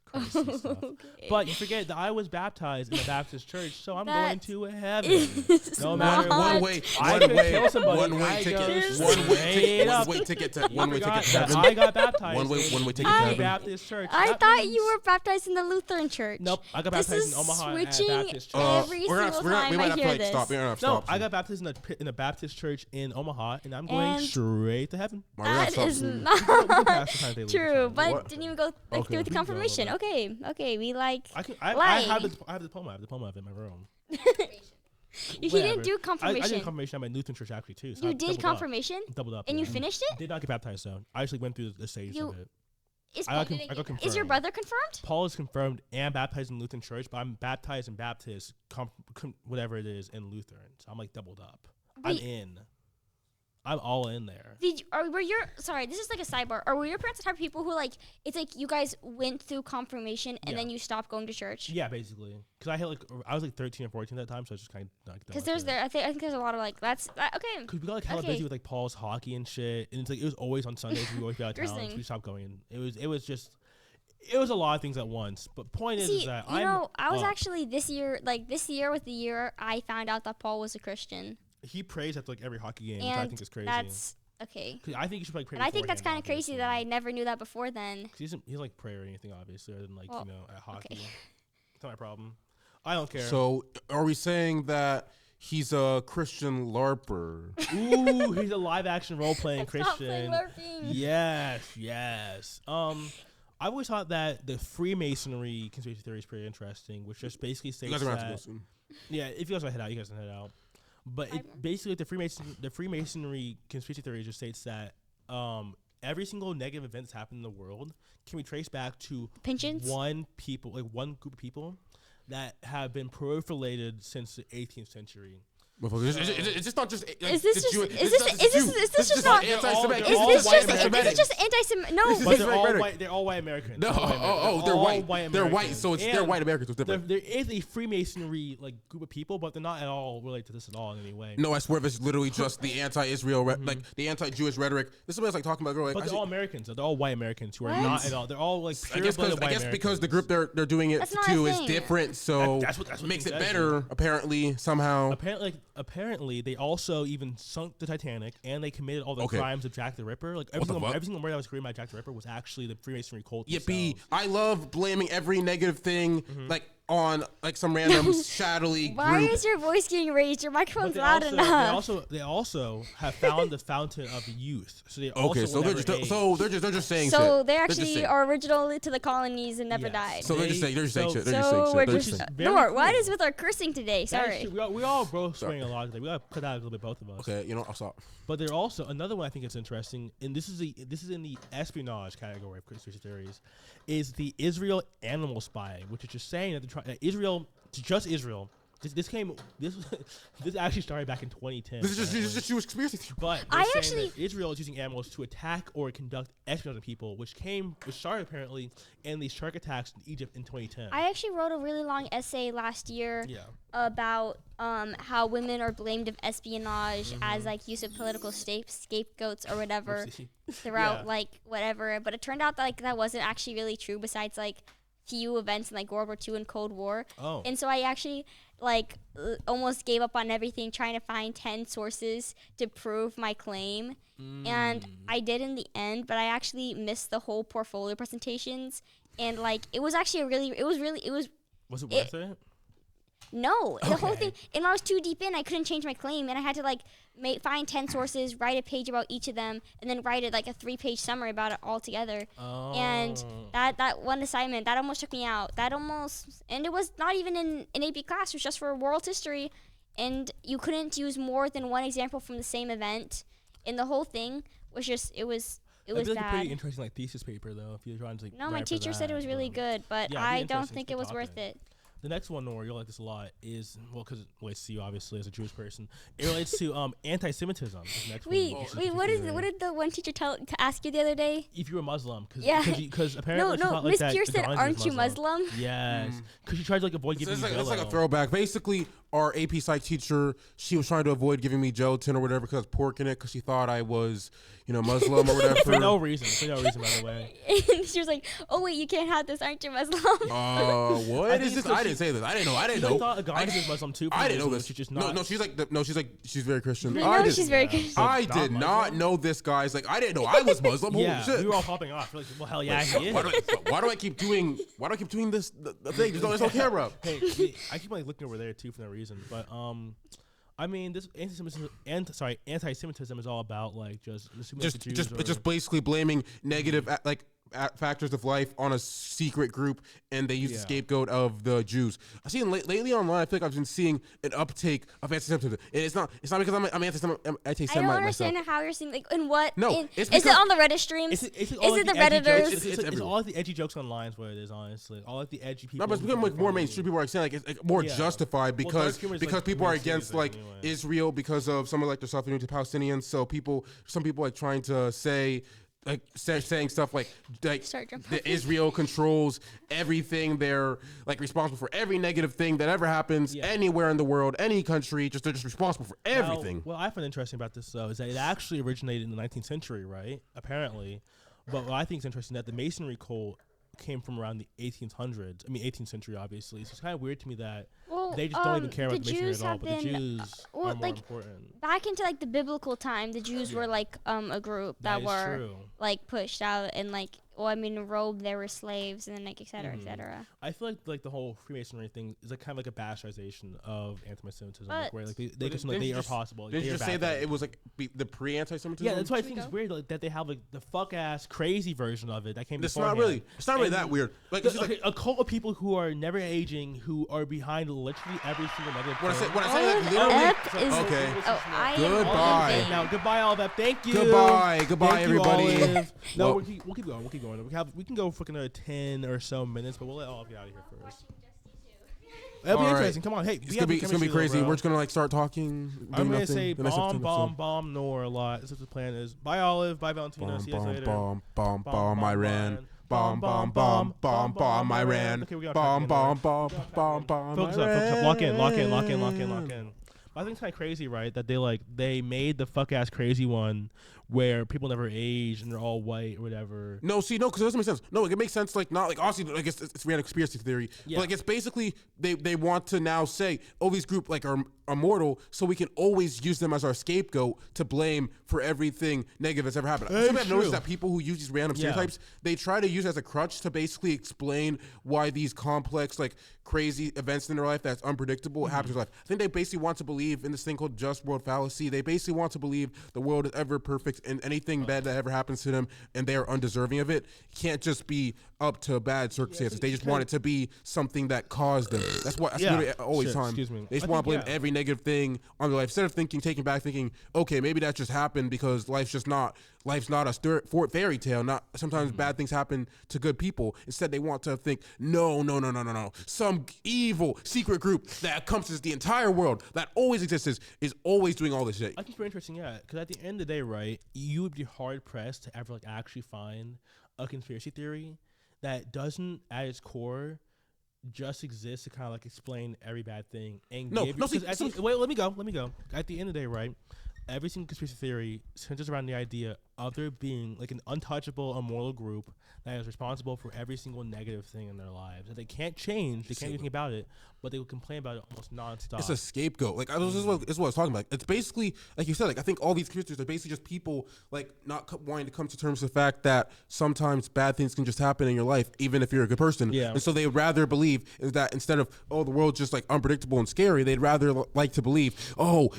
Speaker 2: Christ and stuff. Okay. But you forget that I was baptized in a Baptist church, so I'm going to heaven. No matter
Speaker 1: one way ticket to heaven.
Speaker 2: I got baptized.
Speaker 1: One way ticket to heaven.
Speaker 2: Baptist church.
Speaker 3: I thought you were baptized in the Lutheran church.
Speaker 2: Nope, I got baptized in Omaha at Baptist church.
Speaker 3: Every single time I hear this.
Speaker 2: No, I got baptized in a Baptist church in Omaha, and I'm going straight to heaven.
Speaker 3: That is not true. But didn't even go through with the confirmation. Okay, we like.
Speaker 2: I have the diploma. I have the diploma of it in my room.
Speaker 3: He didn't do confirmation.
Speaker 2: I did confirmation at my Lutheran church actually too. So
Speaker 3: you did confirmation?
Speaker 2: Doubled up.
Speaker 3: And you finished it?
Speaker 2: Did not get baptized though. I actually went through the stages of it.
Speaker 3: I got confirmed. Is your brother confirmed?
Speaker 2: Paul is confirmed and baptized in Lutheran church, but I'm baptized in Baptist, whatever it is, in Lutheran. So I'm like doubled up. I'm in. I'm all in there.
Speaker 3: Sorry, this is like a sidebar. Or were your parents the type of people who like it's like you guys went through confirmation and then you stopped going to church?
Speaker 2: Yeah, basically. Because I was like 13 or 14 at that time, so I was just kind of like.
Speaker 3: Because I think there's a lot of like okay.
Speaker 2: Because we got like hella busy with like Paul's hockey and shit, and it's like it was always on Sundays. We always be out of town, so we stopped going. It was a lot of things at once. But point is that
Speaker 3: I was actually this year was the year I found out that Paul was a Christian.
Speaker 2: He prays after like every hockey game, which I think is crazy.
Speaker 3: That's okay.
Speaker 2: I think you should like pray.
Speaker 3: And I think that's kind of crazy that I never knew that before then.
Speaker 2: He doesn't like pray or anything, obviously, other than like at hockey. Okay. It's not my problem. I don't care.
Speaker 1: So are we saying that he's a Christian LARPer?
Speaker 2: Ooh, he's a live action role playing Christian.
Speaker 3: LARPing.
Speaker 2: Yes. I've always thought that the Freemasonry conspiracy theory is pretty interesting, which just basically states that. You guys are going to have to go soon. Yeah, if you guys want to head out, you guys can head out. But it basically the Freemasonry conspiracy theory just states that every single negative event that's happened in the world can be traced back to one group of people that have been proliferated since the 18th century.
Speaker 1: It's just not just.
Speaker 3: Is this just anti-Semitic? No,
Speaker 2: but they're all white Americans.
Speaker 1: No, they're white. They're white, so they're white Americans. It's different.
Speaker 2: There is a Freemasonry like group of people, but they're not at all related to this at all in any way.
Speaker 1: No, I swear it's literally just the anti-Israel, like the anti-Jewish rhetoric. This is what it's like talking about. Girl, like,
Speaker 2: but they're all Americans. They're all white Americans who are not at all. They're all like pure
Speaker 1: I guess because the group they're doing it to is different, so that's what makes it better. Apparently, somehow.
Speaker 2: Apparently, they also even sunk the Titanic, and they committed all the crimes of Jack the Ripper. Like every single murder that was committed by Jack the Ripper was actually the Freemasonry cult.
Speaker 1: Yippee! I love blaming every negative thing, like on like some random shadowy group.
Speaker 3: Why is your voice getting raised? Your microphone's loud enough.
Speaker 2: They also have found the fountain of youth. So they
Speaker 1: they're just saying.
Speaker 3: So they actually are original to the colonies and never died.
Speaker 1: So they're just saying shit.
Speaker 3: What is with our cursing today? Sorry.
Speaker 2: We all both swearing a lot today. We gotta cut out a little bit, both of us.
Speaker 1: Okay, I'll stop.
Speaker 2: But they're also another one I think it's interesting, and this is in the espionage category of conspiracy theories, is the Israel animal spying, which is just saying that Israel. This actually started back in 2010.
Speaker 1: This is just Jewish conspiracy theory.
Speaker 2: But saying that Israel is using animals to attack or conduct espionage on people, which started apparently in these shark attacks in Egypt in 2010.
Speaker 3: I actually wrote a really long essay last year about how women are blamed of espionage as like use of political scapegoats or whatever throughout like whatever. But it turned out that like that wasn't actually really true. Besides like few events in like World War II and Cold War. And so I actually like almost gave up on everything trying to find 10 sources to prove my claim. And I did in the end, but I actually missed the whole portfolio presentations. And like it was actually Was it
Speaker 2: worth it?
Speaker 3: No, the whole thing. And when I was too deep in, I couldn't change my claim, and I had to like find 10 sources, write a page about each of them, and then write like a 3-page summary about it all together. And that one assignment that almost took me out. And it was not even in an AP class. It was just for world history, and you couldn't use more than one example from the same event. And the whole thing was just it was bad.
Speaker 2: Like a pretty interesting like thesis paper though. If you're trying to
Speaker 3: no, my teacher said it was really good, but I don't think it was worth it.
Speaker 2: The next one, Nora, you'll like this a lot, is, because it relates to you, obviously, as a Jewish person. It relates to anti-Semitism.
Speaker 3: Wait, what did the one teacher ask you the other day?
Speaker 2: If you were Muslim. Because apparently
Speaker 3: Miss Pierce said, aren't you Muslim?
Speaker 2: Yes. Because she tried to avoid giving me
Speaker 1: It's like a throwback. Basically, our AP Psych teacher, she was trying to avoid giving me gelatin or whatever because pork in it because she thought I was, Muslim or whatever.
Speaker 2: For no reason, by the way.
Speaker 3: And she was like, oh, wait, you can't have this, aren't you Muslim?
Speaker 1: What is this? I didn't say this. I didn't know.
Speaker 2: I thought Agani was Muslim too.
Speaker 1: I didn't know this. She's just not. No, she's very Christian.
Speaker 3: She's very Christian.
Speaker 1: I did not know this, guys. Like, I didn't know I was Muslim. Holy shit.
Speaker 2: We were all popping off. We're like, well, hell yeah, he is.
Speaker 1: Why do I keep doing this the thing? There's no camera.
Speaker 2: Hey, I keep like looking over there too for no reason. But I mean, this anti-Semitism is all about like just basically blaming negative
Speaker 1: factors of life on a secret group, and they use the scapegoat of the Jews. I've seen lately online. I feel like I've been seeing an uptake of anti-Semitism, and it's not because I'm anti-Semite myself.
Speaker 3: I don't understand how you're seeing in what.
Speaker 1: No,
Speaker 3: is it on the Reddit streams? Is it the Redditors?
Speaker 2: It's all the edgy jokes online is what it is. Honestly, all the edgy people.
Speaker 1: No, but it's becoming like more mainstream. People are saying like it's more justified because people are against like Israel because of some of like the stuff they're doing to Palestinians. So some people like trying to say. Like saying stuff like that Israel controls everything. They're like responsible for every negative thing that ever happens anywhere in the world, any country. They're just responsible for everything.
Speaker 2: Now, what I find interesting about this though is that it actually originated in the 19th century, right? Apparently, but what I think is interesting that the Masonry cult came from around the 1800s. I mean, 18th century, obviously. So it's kind of weird to me that they just don't even care about the Masonry at all. But the Jews are more important.
Speaker 3: Back into like the biblical time, the Jews were like a group that were like pushed out and like. Well, I mean, Rome, there were slaves, and then like et cetera, et cetera.
Speaker 2: I feel like the whole Freemasonry thing is like kind of like a bastardization of anti-Semitism, like, where like they just like they are possible.
Speaker 1: Did you just say that it was like the pre-anti-Semitism?
Speaker 2: Yeah, that's why I think it's weird like, that they have like the fuck ass crazy version of it that came.
Speaker 1: It's not really that weird. Like
Speaker 2: a cult of people who are never aging, who are behind literally every single negative.
Speaker 1: When I say that, literally, okay. Goodbye.
Speaker 2: Now, goodbye, all that. Thank you.
Speaker 1: Goodbye, everybody.
Speaker 2: No, we'll keep going. We can go fucking 10 or so minutes, but we'll let all of you out of here first. That'll be interesting. Come on, hey,
Speaker 1: it's gonna be crazy. We're just gonna like start talking.
Speaker 2: I'm gonna say bomb, Nor a lot. This is what the plan is. Bye, Olive. Bye, Valentina. See you later.
Speaker 1: Bomb, Iran. Bomb, Iran.
Speaker 2: Okay, we got
Speaker 1: bomb, Iran.
Speaker 2: Focus up. Lock in. I think it's kind of crazy, right? That they made the fuck ass crazy one where people never age and they're all white or whatever.
Speaker 1: No, because it doesn't make sense. No, it makes sense. Like not like obviously, like it's random conspiracy theory. Yeah. But like it's basically they want to now say, oh, these group like are immortal, so we can always use them as our scapegoat to blame for everything negative that's ever happened. I've noticed that people who use these random stereotypes, they try to use it as a crutch to basically explain why these complex like crazy events in their life that's unpredictable happens in their life. I think they basically want to believe in this thing called just world fallacy. They basically want to believe the world is ever perfect and anything bad that ever happens to them and they are undeserving of it can't just be up to bad circumstances. They just want it to be something that caused them. That's literally always time. They just want to blame every negative thing on their life instead of thinking, okay, maybe that just happened because life's not a fairy tale. Not sometimes bad things happen to good people. Instead, they want to think, no. Some evil secret group that encompasses the entire world that always exists is always doing all this shit.
Speaker 2: I think it's very interesting, because at the end of the day, right, you would be hard pressed to ever like actually find a conspiracy theory that doesn't, at its core, just exists to kind of like explain every bad thing and let me go. At the end of the day, right, every single conspiracy theory centers around the idea of there being like an untouchable, immortal group that is responsible for every single negative thing in their lives that they can't change. They can't do anything about it, but they will complain about it almost nonstop.
Speaker 1: It's a scapegoat. Like this is what I was talking about. It's basically like you said. Like I think all these creatures are basically just people like not wanting to come to terms with the fact that sometimes bad things can just happen in your life, even if you're a good person. Yeah. And so they would rather believe is that instead of the world's just like unpredictable and scary, they'd rather like to believe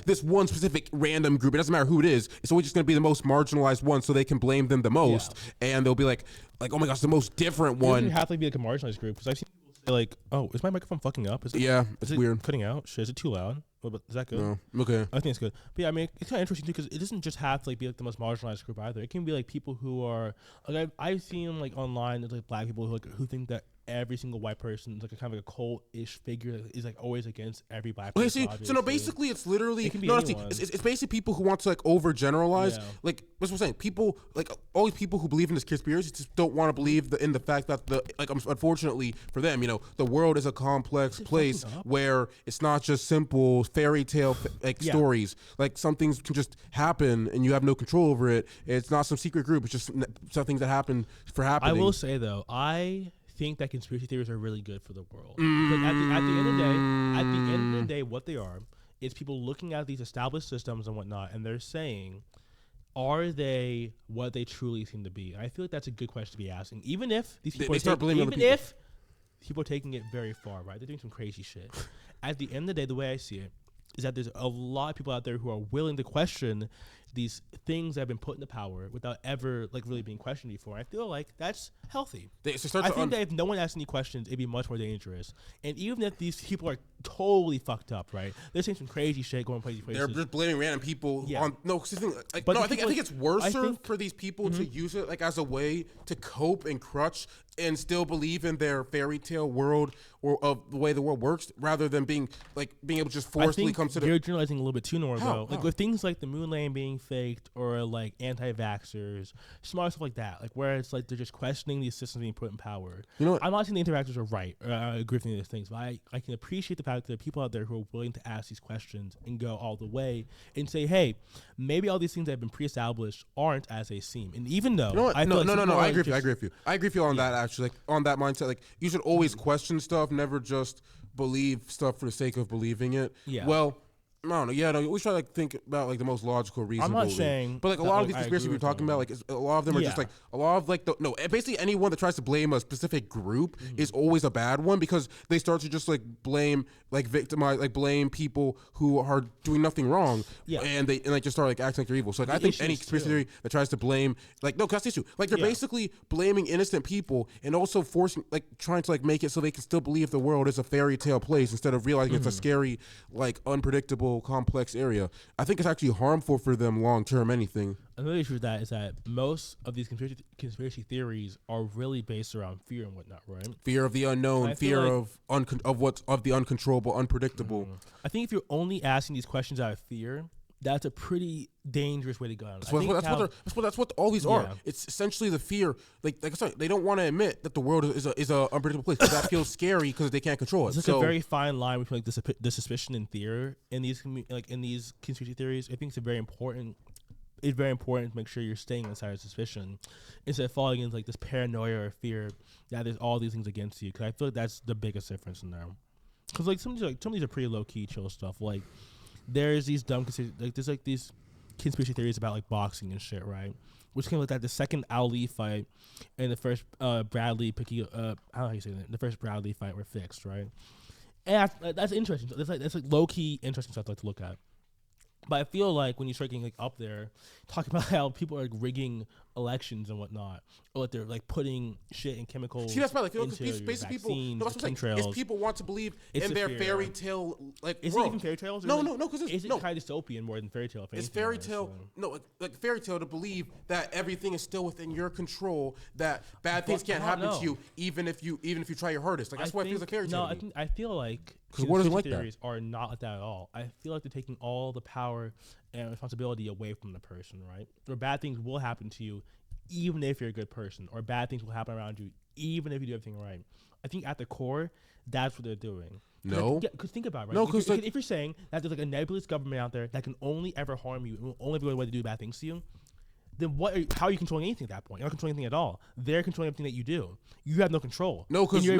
Speaker 1: this one specific random group. It doesn't matter who it is. It's always just going to be the most marginalized one, so they can blame them the most, and they'll be like, oh my gosh, the most different one.
Speaker 2: It doesn't have to be like a marginalized group because I've seen people say like, oh, is my microphone fucking up? It's
Speaker 1: weird.
Speaker 2: Cutting out. Shit, is it too loud? But is that good?
Speaker 1: No. Okay.
Speaker 2: I think it's good. But yeah, I mean, it's kind of interesting too because it doesn't just have to like be like the most marginalized group either. It can be like people who are like I've seen like online there's like black people who think that every single white person is like a kind of like a cult-ish figure that is like always against every black person.
Speaker 1: So no, basically it's literally
Speaker 2: it's
Speaker 1: basically people who want to like overgeneralize. Yeah. Like that's what I'm saying. People like all these people who believe in this conspiracy just don't want to believe in the fact that unfortunately for them, the world is a complex place where it's not just simple fairy tale stories. Like some things can just happen and you have no control over it. It's not some secret group. It's just some things that happen for happening.
Speaker 2: I will say though, I think that conspiracy theories are really good for the world. Because at the end of the day, what they are is people looking at these established systems and whatnot, and they're saying, are they what they truly seem to be? I feel like that's a good question to be asking. Even if these people people are taking it very far, right? They're doing some crazy shit. At the end of the day, the way I see it is that there's a lot of people out there who are willing to question these things that have been put into power without ever like really being questioned before. I feel like that's healthy. I think that if no one asks any questions, it'd be much more dangerous. And even if these people are totally fucked up, right? They're saying some crazy shit, going places.
Speaker 1: They're just blaming random people on I think it's worse for these people to use it like as a way to cope and crutch and still believe in their fairy tale world or of the way the world works, rather than being able to just forcibly come to the.
Speaker 2: You're generalizing a little bit too, Nora, though. Like with things like the moon landing being faked, or like anti-vaxxers, smart stuff like that. Like where it's like they're just questioning the systems being put in power. You know what? I'm not saying the anti-vaxxers are right. I agree with these things, but I can appreciate the fact that there are people out there who are willing to ask these questions and go all the way and say, hey, maybe all these things that have been pre-established aren't as they seem. And even though,
Speaker 1: you know what? I agree with you on that. Actually, like on that mindset, like you should always question stuff, never just believe stuff for the sake of believing it.
Speaker 2: Yeah.
Speaker 1: Well, I don't know. Yeah, no. We always try to think about like the most logical reason.
Speaker 2: I'm not saying,
Speaker 1: but like a lot of these conspiracies we're talking about, like a lot of them are just like a lot of like basically anyone that tries to blame a specific group is always a bad one, because they start to just like blame, like victimize, like blame people who are doing nothing wrong, and they just start like acting like they're evil. So like I think any conspiracy theory that tries to blame, like no, cause that's the issue. Like they're basically blaming innocent people and also forcing, like trying to like make it so they can still believe the world is a fairy tale place instead of realizing it's a scary, like unpredictable, complex area. I think it's actually harmful for them long term. Anything.
Speaker 2: Another issue with that is that most of these conspiracy theories are really based around fear and whatnot, right?
Speaker 1: Fear of the unknown, fear of the uncontrollable, unpredictable.
Speaker 2: I think if you're only asking these questions out of fear, that's a pretty dangerous way to go.
Speaker 1: That's what all these are. It's essentially the fear. Like I said, they don't want to admit that the world is a unpredictable place, because that feels scary because they can't control it.
Speaker 2: It's like a very fine line between like the suspicion and fear in these conspiracy theories. I think it's very important to make sure you're staying inside of suspicion instead of falling into like this paranoia or fear that there's all these things against you. Because I feel like that's the biggest difference in there. Because like some of these are pretty low key chill stuff. Like there's these these conspiracy theories about like boxing and shit, right? Which came with that the second Ali fight and the first Bradley Picky I don't know how you say that. The first Bradley fight were fixed, right? And that's interesting. That's like low key interesting stuff to look at. But I feel like when you start getting like up there, talking about how people are like rigging elections and whatnot, or like they're like putting shit in chemicals.
Speaker 1: See, that's probably like, basically people. No, that's what I'm saying. It's people want to believe in their fairy tale like
Speaker 2: is
Speaker 1: world.
Speaker 2: It even fairy tales?
Speaker 1: No, because it's
Speaker 2: kind of dystopian more than fairy tale.
Speaker 1: It's fairy tale. No, like fairy tale to believe that everything is still within your control, that bad things can't happen to you, even if you try your hardest. Like that's why it feels like fairy tale.
Speaker 2: No, I feel like
Speaker 1: conspiracy
Speaker 2: theories are not like that at all. I feel like they're taking all the power and responsibility away from the person, right? Or bad things will happen to you even if you're a good person, or bad things will happen around you even if you do everything right. I think at the core, that's what they're doing.
Speaker 1: No.
Speaker 2: Because think about it, right?
Speaker 1: No, because
Speaker 2: if you're saying that there's like a nebulous government out there that can only ever harm you and will only be able to do bad things to you, then how are you controlling anything at that point? You're not controlling anything at all. They're controlling everything that you do. You have no control.
Speaker 1: No, because the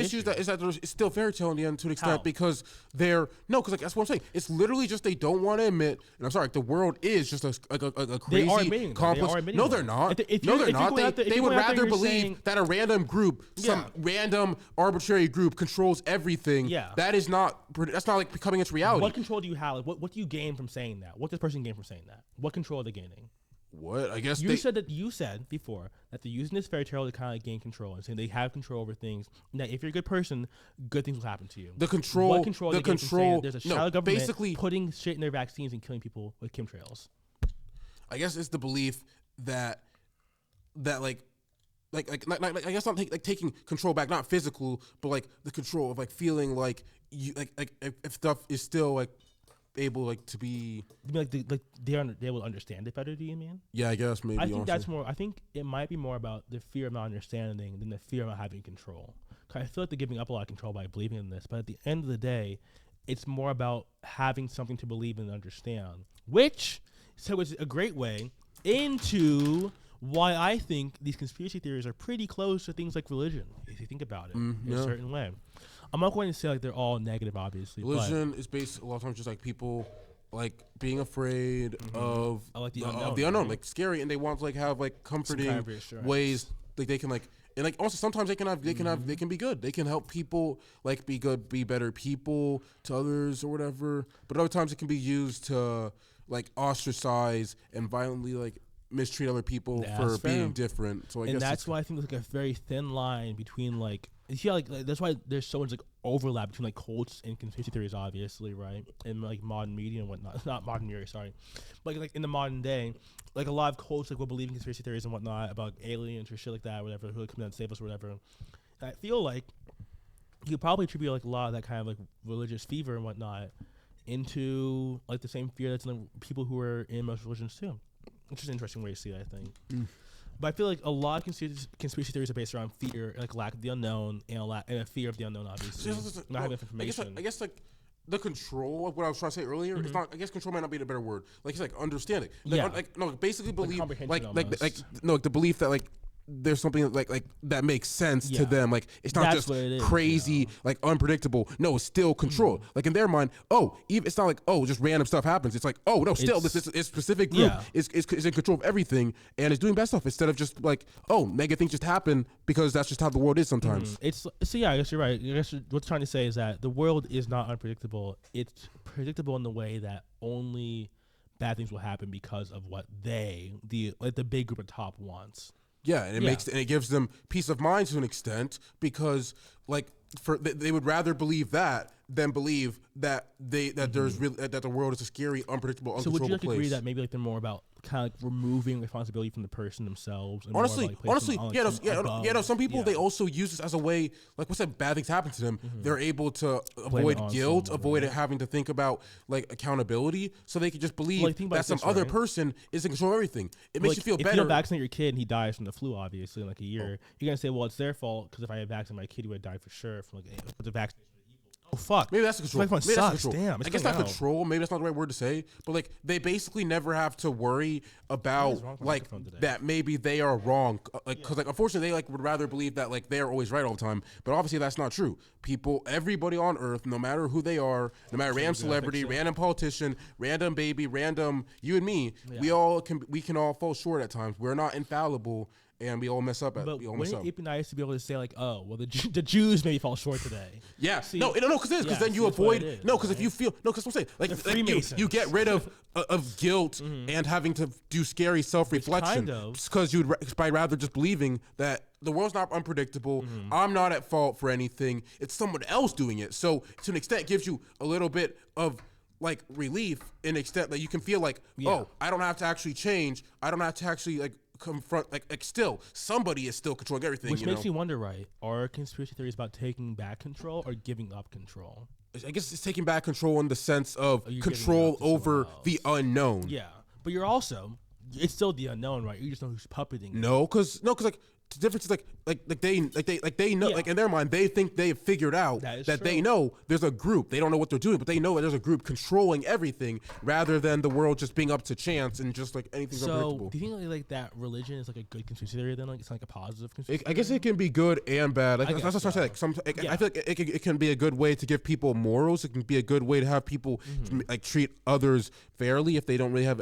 Speaker 1: issue is that it's still fairy tale in the end to an extent, because because that's what I'm saying. It's literally just they don't want to admit. And I'm sorry, like, the world is just a crazy complex. No, they're not. They're not. They would rather believe that a random group, some random arbitrary group, controls everything. Yeah, that's not like becoming its reality.
Speaker 2: What control do you have? Like, what do you gain from saying that? What does this person gain from saying that? What control are they gaining?
Speaker 1: What? I guess
Speaker 2: you said before that they're using this fairy tale to kind of gain control and saying they have control over things. And that if you're a good person, good things will happen to you.
Speaker 1: What control?
Speaker 2: There's a shadow government basically putting shit in their vaccines and killing people with chemtrails.
Speaker 1: I guess it's the belief that like I guess not taking control back, not physical, but like the control of like feeling like you like if stuff is still like able like to be
Speaker 2: they're able to understand it better. Do you mean?
Speaker 1: Yeah, I guess maybe.
Speaker 2: I think that's more. I think it might be more about the fear of not understanding than the fear of not having control. I feel like they're giving up a lot of control by believing in this, but at the end of the day, it's more about having something to believe and understand. Which is a great way into why I think these conspiracy theories are pretty close to things like religion, if you think about it in a certain way. I'm not going to say like they're all negative, obviously.
Speaker 1: Religion is based a lot of times just like people like being afraid of the unknown, like scary, and they want to like have like comforting ways like they can like And like also sometimes they can be good. They can help people like be good, be better people to others or whatever. But other times it can be used to like ostracize and violently like mistreat other people for being different. So I guess
Speaker 2: that's why I think there's like a very thin line between like that's why there's so much like overlap between like cults and conspiracy theories, obviously, right? In like modern media and whatnot. Not modern media, sorry. But like in the modern day, like a lot of cults like will believe in conspiracy theories and whatnot about aliens or shit like that, whatever, who would come down and save us or whatever. And I feel like you could probably attribute like a lot of that kind of like religious fever and whatnot into like the same fear that's in the people who are in most religions too. Which is an interesting way to see it, I think. But I feel like a lot of conspiracy theories are based around fear, like lack of the unknown, and a fear of the unknown, obviously. Not having information.
Speaker 1: I guess like the control of what I was trying to say earlier. It's not. I guess control might not be the better word. Like it's like understanding. Like basically believe the belief that like there's something like that makes sense to them. Like it's not just crazy, like unpredictable. No, it's still controlled. Like in their mind, it's not like just random stuff happens. It's like still this specific group is in control of everything and is doing bad stuff instead of just like negative things just happen because that's just how the world is sometimes.
Speaker 2: I guess you're right. I guess what's trying to say is that the world is not unpredictable. It's predictable in the way that only bad things will happen because of what the big group at top wants.
Speaker 1: Yeah, and it gives them peace of mind to an extent because like they would rather believe that than believe that there's really that the world is a scary, unpredictable, uncontrollable place.
Speaker 2: So would you agree that maybe like they're more about kind of like removing responsibility from the person themselves? And
Speaker 1: honestly, some people they also use this as a way, like what's that bad things happen to them, they're able to avoid guilt, avoid having to think about like accountability, so they can just believe that some other person is in control of everything. It makes you feel better.
Speaker 2: If you don't vaccinate your kid and he dies from the flu, obviously in like a year, you're gonna say, well, it's their fault because if I had vaccinated my kid, he would have died for sure from like the vaccination. Oh fuck!
Speaker 1: Maybe that's the control.
Speaker 2: Maybe that's control. Damn,
Speaker 1: I guess not control. Maybe that's not the right word to say. But like, they basically never have to worry about like that. Maybe they are wrong. Because like, unfortunately, they like would rather believe that like they are always right all the time. But obviously, that's not true. Everybody on Earth, no matter who they are, no matter random celebrity, random politician, random baby, random you and me, we can all fall short at times. We're not infallible. And we all mess up.
Speaker 2: But wouldn't it be nice to be able to say like, oh, well, the Jews maybe fall short today?
Speaker 1: Yeah. See, no, because then you avoid. No, because if you feel because I'm saying like you get rid of guilt and having to do scary self-reflection because you'd by rather just believing that the world's not unpredictable. I'm not at fault for anything. It's someone else doing it. So to an extent, it gives you a little bit of like relief in an extent that you can feel like, I don't have to actually change. I don't have to actually like confront like still somebody is still controlling everything,
Speaker 2: which makes you wonder, right? Are conspiracy theories about taking back control or giving up control?
Speaker 1: I guess it's taking back control in the sense of control over the unknown.
Speaker 2: Yeah, but it's still the unknown, right? You just know who's puppeting.
Speaker 1: No, because like the difference is like they know like in their mind they think they've figured out that they know there's a group. They don't know what they're doing, but they know that there's a group controlling everything rather than the world just being up to chance and just like anything's unpredictable.
Speaker 2: So do you think like that religion is like a good conspiracy theory then? Like it's like a positive conspiracy
Speaker 1: I guess it can be good and bad. Like that's what I'm saying. I feel like it can be a good way to give people morals. It can be a good way to have people like treat others fairly if they don't really have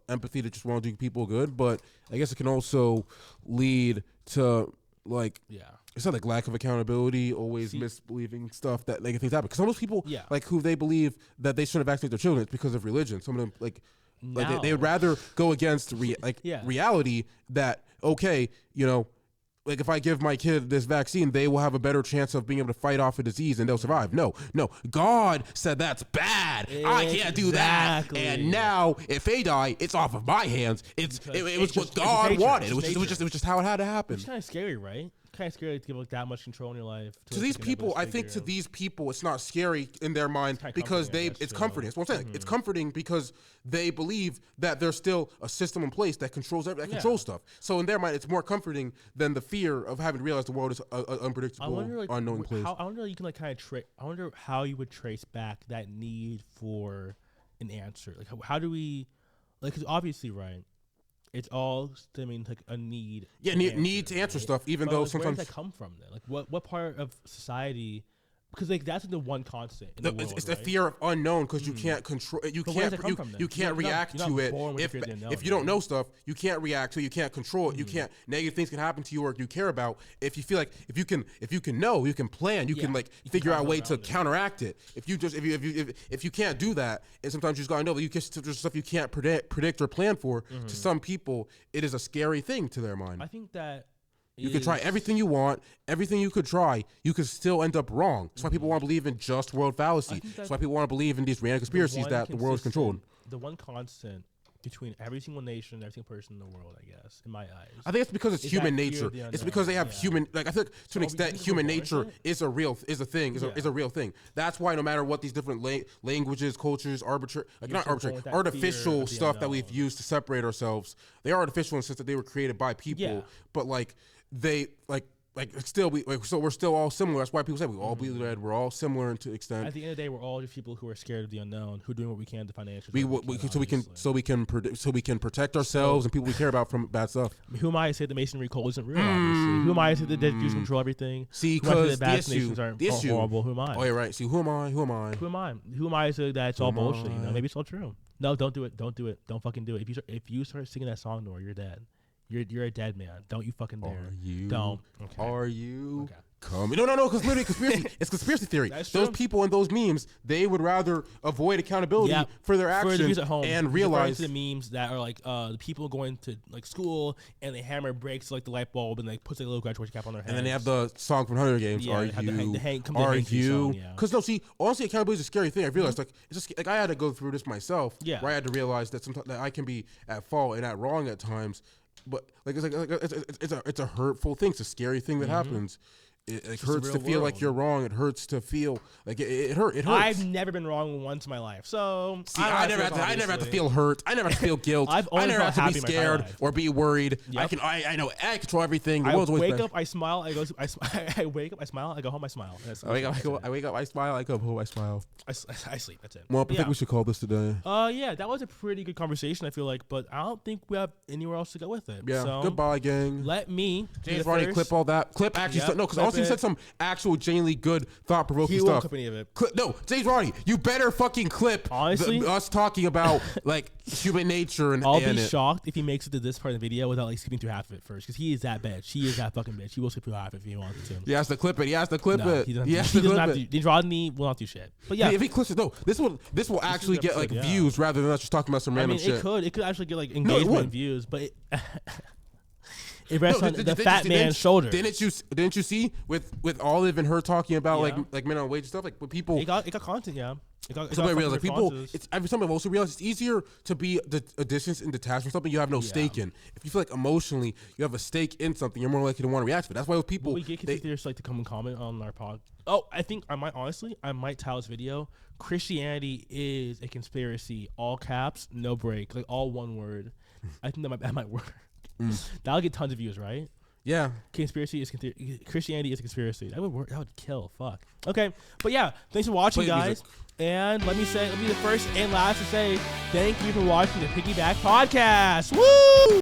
Speaker 1: empathy to just want to do people good. But I guess it can also lead to like it's not like lack of accountability, always misbelieving stuff that negative things happen. Because some of those people like who they believe that they shouldn't vaccinate their children, it's because of religion. Some of them like they would rather go against reality that like if I give my kid this vaccine, they will have a better chance of being able to fight off a disease and they'll survive. No. God said that's bad. I can't do that. And now if they die, it's off of my hands. It was what God wanted. It was just how it had to happen.
Speaker 2: It's kind of scary, right? Kind of scary to give like that much control in your life.
Speaker 1: To these people, I think to these people, it's not scary in their mind because it's comforting. That's what I'm saying. It's comforting because they believe that there's still a system in place that controls controls stuff. So in their mind, it's more comforting than the fear of having to realize the world is an unpredictable, unknown place.
Speaker 2: I wonder you can like kind of I wonder how you would trace back that need for an answer. Like how do we like? Because obviously, right. It's all stemming like a need.
Speaker 1: Yeah, need to answer stuff, even though sometimes.
Speaker 2: Where does that come from then? Like, what part of society Because like that's the one constant in the world,
Speaker 1: it's
Speaker 2: right?
Speaker 1: the fear of unknown because you can't control. You can't react to it. If you don't know stuff, you can't react to it. You can't control it. You can't. Negative things can happen to you or you care about. If you feel like if you can know, you can plan. You can like figure out a way to counteract it. If you can't do that, and sometimes you just gotta know that there's stuff you can't predict or plan for. To some people, it is a scary thing to their mind.
Speaker 2: I think that.
Speaker 1: You could try everything you want, everything you could try, you could still end up wrong. That's why people want to believe in just world fallacy. That's why people want to believe in these random conspiracies that the world is controlled.
Speaker 2: The one constant between every single nation and every single person in the world, I guess, in my eyes.
Speaker 1: I think it's because it's human nature. It's because they have human, like I think to an extent, human nature is a real thing. That's why no matter what these different languages, cultures, artificial stuff that we've used to separate ourselves, they are artificial in the sense that they were created by people, but like they we're still all similar. That's why people say we all bleed red. We're all similar to extent.
Speaker 2: At the end of the day, we're all just people who are scared of the unknown, who are doing what we can to financially.
Speaker 1: So we can protect ourselves and people we care about from bad stuff.
Speaker 2: I mean, who am I to say the Masonry code isn't real? Obviously, who am I to say the dead Jews control everything?
Speaker 1: See, because the
Speaker 2: vaccinations aren't horrible. Who am I?
Speaker 1: Oh, you're right. See, who am I?
Speaker 2: Who am I to say that it's all bullshit? You know, maybe it's all true. No, don't do it. Don't do it. Don't fucking do it. If you start singing that song, Nora, you're dead. You're a dead man. Don't you fucking dare.
Speaker 1: Are you?
Speaker 2: Don't. Okay.
Speaker 1: Are you? Okay. Coming? No. Because literally, conspiracy. It's conspiracy theory.
Speaker 2: That's
Speaker 1: those
Speaker 2: true.
Speaker 1: people in those memes, they would rather avoid accountability for their actions
Speaker 2: at home.
Speaker 1: and realize
Speaker 2: the memes that are like the people going to like school and they hammer breaks like the light bulb and like puts like a little graduation cap on their head.
Speaker 1: And then they have the song from Hunger Games. Are you? Because honestly, accountability is a scary thing. I realized like it's just like I had to go through this myself.
Speaker 2: Yeah.
Speaker 1: Where I had to realize that sometimes that I can be at fault and at wrong at times. But like it's a hurtful thing. It's a scary thing that happens. It hurts to feel like you're wrong. It hurts to feel like it hurts.
Speaker 2: I've never been wrong once in my life. So
Speaker 1: see, I never have to feel hurt. I never have to feel guilt. I never have to be scared or be worried. Yep. I know I control everything. The world's always
Speaker 2: wake up, I smile. I wake up, I smile. I go home, I smile.
Speaker 1: I wake up, I smile. I go home, I smile.
Speaker 2: I sleep. That's it.
Speaker 1: Well, I think we should call this today.
Speaker 2: Yeah, that was a pretty good conversation. I feel like, but I don't think we have anywhere else to go with it.
Speaker 1: Yeah.
Speaker 2: So
Speaker 1: goodbye, gang.
Speaker 2: Let me.
Speaker 1: James Rodney clip all that. Clip actually. No, because I also said some actual genuinely good thought-provoking stuff.
Speaker 2: He won't of it.
Speaker 1: No, James Rodney, you better fucking clip us talking about like human nature and
Speaker 2: I'll be shocked if he makes it to this part of the video without like skipping through half of it first, because he is that bitch. She is that fucking bitch. He will skip through half of it if he wants to.
Speaker 1: He has to clip it. He has to clip it.
Speaker 2: He doesn't have to. James Rodney will not do shit. But yeah,
Speaker 1: if he clips it, no, this will actually get like views rather than us just talking about some random shit.
Speaker 2: It could actually get like engagement views, but it rests on the fat man's shoulder.
Speaker 1: Didn't you see with Olive and her talking about like minimum wage and stuff, like with people?
Speaker 2: It got content, yeah.
Speaker 1: Somebody realized, like people, somebody also realized it's easier to be a distance and detached from something you have no stake in. If you feel like emotionally you have a stake in something, you're more likely to want to react to it. That's why with people,
Speaker 2: we get conspiracists like to come and comment on our pod. Oh, I think I might title this video "Christianity is a conspiracy," all caps, no break, like all one word. I think that might work. That'll get tons of views, right?
Speaker 1: Yeah.
Speaker 2: Christianity is a conspiracy. That would work. That would kill. Fuck. Okay, but yeah, thanks for watching, guys. And let me be the first and last to say thank you for watching the Piggyback Podcast. Woo!